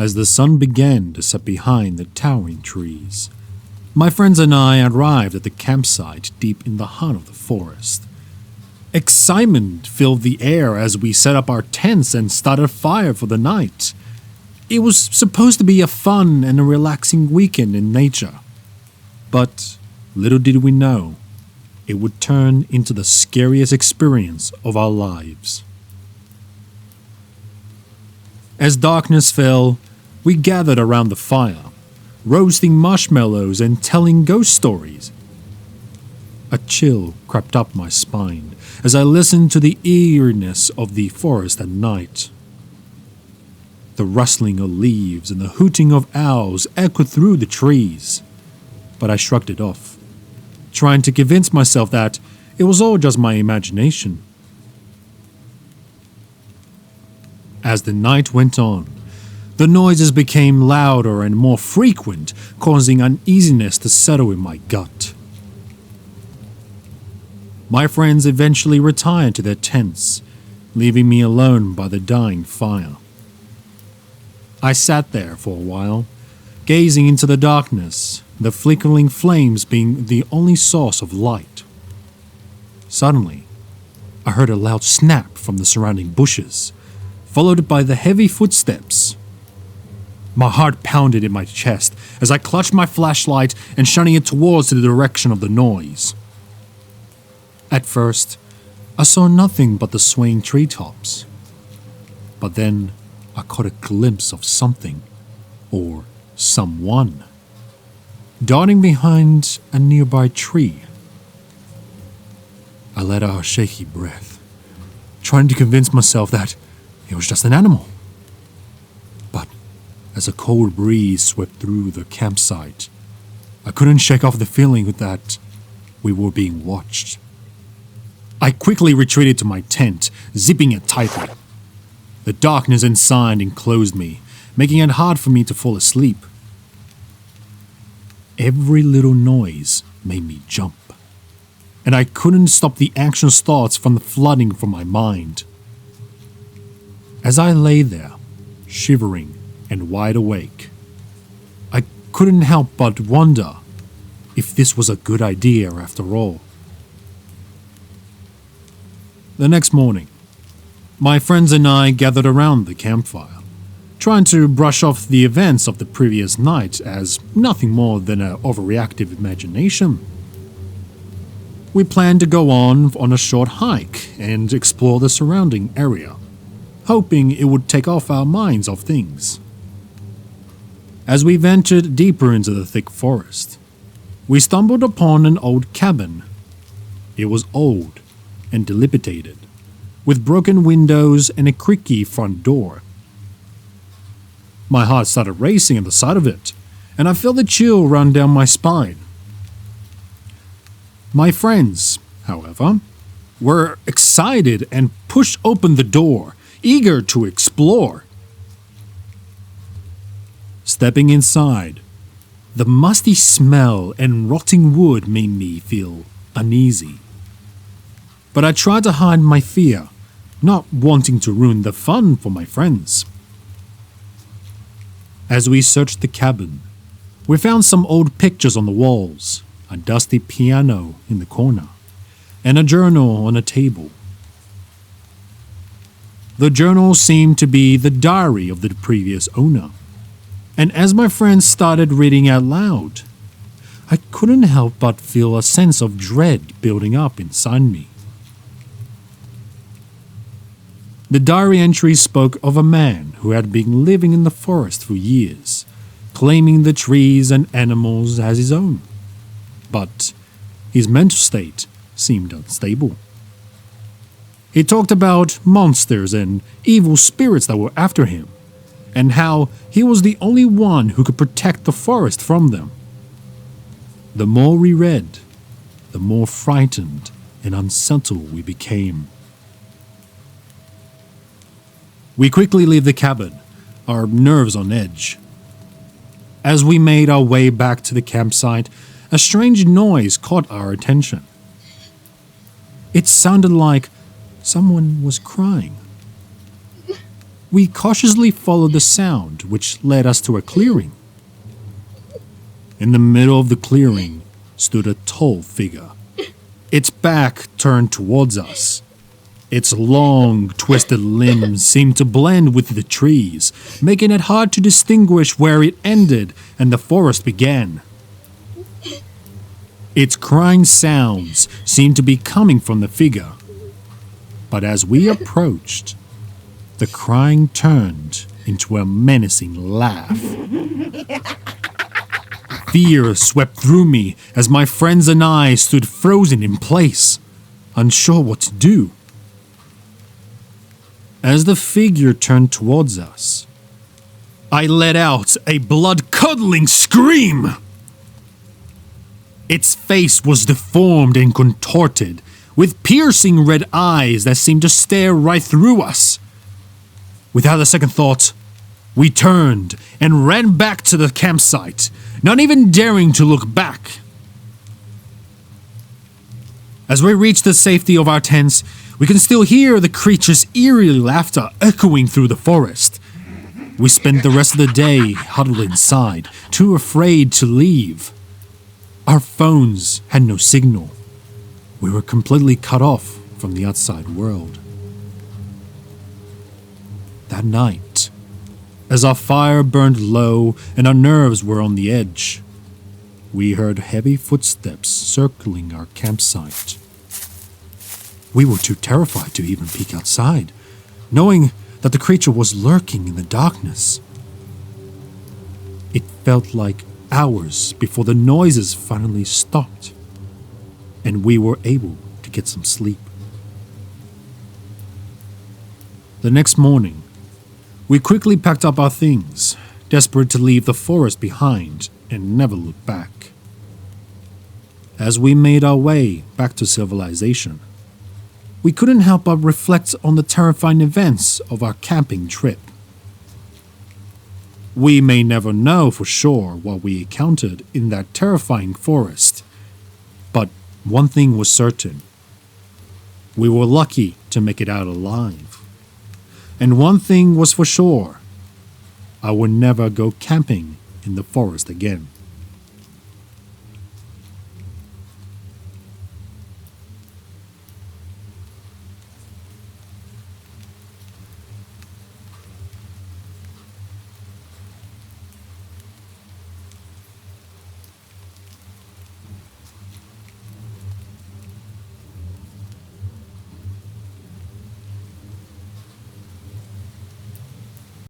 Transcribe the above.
as the sun began to set behind the towering trees. My friends and I arrived at the campsite deep in the heart of the forest. Excitement filled the air as we set up our tents and started a fire for the night. It was supposed to be a fun and a relaxing weekend in nature. But little did we know, it would turn into the scariest experience of our lives. As darkness fell, we gathered around the fire, roasting marshmallows and telling ghost stories. A chill crept up my spine as I listened to the eeriness of the forest at night. The rustling of leaves and the hooting of owls echoed through the trees, but I shrugged it off, trying to convince myself that it was all just my imagination. As the night went on, the noises became louder and more frequent, causing uneasiness to settle in my gut. My friends eventually retired to their tents, leaving me alone by the dying fire. I sat there for a while, gazing into the darkness, the flickering flames being the only source of light. Suddenly, I heard a loud snap from the surrounding bushes, followed by the heavy footsteps. My heart pounded in my chest as I clutched my flashlight and shining it towards the direction of the noise. At first, I saw nothing but the swaying treetops. But then, I caught a glimpse of something, or someone, darting behind a nearby tree. I let out a shaky breath, trying to convince myself that it was just an animal. But as a cold breeze swept through the campsite, I couldn't shake off the feeling that we were being watched. I quickly retreated to my tent, zipping it tightly. The darkness inside enclosed me, making it hard for me to fall asleep. Every little noise made me jump, and I couldn't stop the anxious thoughts from flooding from my mind. As I lay there, shivering and wide awake, I couldn't help but wonder if this was a good idea after all. The next morning, my friends and I gathered around the campfire, trying to brush off the events of the previous night as nothing more than an overreactive imagination. We planned to go on a short hike and explore the surrounding area, hoping it would take off our minds of things. As we ventured deeper into the thick forest, we stumbled upon an old cabin. It was old and dilapidated, with broken windows and a creaky front door. My heart started racing at the sight of it, and I felt the chill run down my spine. My friends, however, were excited and pushed open the door, eager to explore. Stepping inside, the musty smell and rotting wood made me feel uneasy. But I tried to hide my fear, not wanting to ruin the fun for my friends. As we searched the cabin, we found some old pictures on the walls, a dusty piano in the corner, and a journal on a table. The journal seemed to be the diary of the previous owner, and as my friends started reading out loud, I couldn't help but feel a sense of dread building up inside me. The diary entry spoke of a man who had been living in the forest for years, claiming the trees and animals as his own. But his mental state seemed unstable. He talked about monsters and evil spirits that were after him, and how he was the only one who could protect the forest from them. The more we read, the more frightened and unsettled we became. We quickly leave the cabin, our nerves on edge. As we made our way back to the campsite, a strange noise caught our attention. It sounded like someone was crying. We cautiously followed the sound, which led us to a clearing. In the middle of the clearing stood a tall figure, its back turned towards us. Its long, twisted limbs seemed to blend with the trees, making it hard to distinguish where it ended and the forest began. Its crying sounds seemed to be coming from the figure, but as we approached, the crying turned into a menacing laugh. Fear swept through me as my friends and I stood frozen in place, unsure what to do. As the figure turned towards us, I let out a blood-curdling scream. Its face was deformed and contorted, with piercing red eyes that seemed to stare right through us. Without a second thought, we turned and ran back to the campsite, not even daring to look back. As we reached the safety of our tents, we can still hear the creature's eerie laughter echoing through the forest. We spent the rest of the day huddled inside, too afraid to leave. Our phones had no signal. We were completely cut off from the outside world. That night, as our fire burned low and our nerves were on the edge, we heard heavy footsteps circling our campsite. We were too terrified to even peek outside, knowing that the creature was lurking in the darkness. It felt like hours before the noises finally stopped, and we were able to get some sleep. The next morning, we quickly packed up our things, desperate to leave the forest behind and never look back. As we made our way back to civilization, we couldn't help but reflect on the terrifying events of our camping trip. We may never know for sure what we encountered in that terrifying forest, but one thing was certain. We were lucky to make it out alive. And one thing was for sure. I would never go camping in the forest again.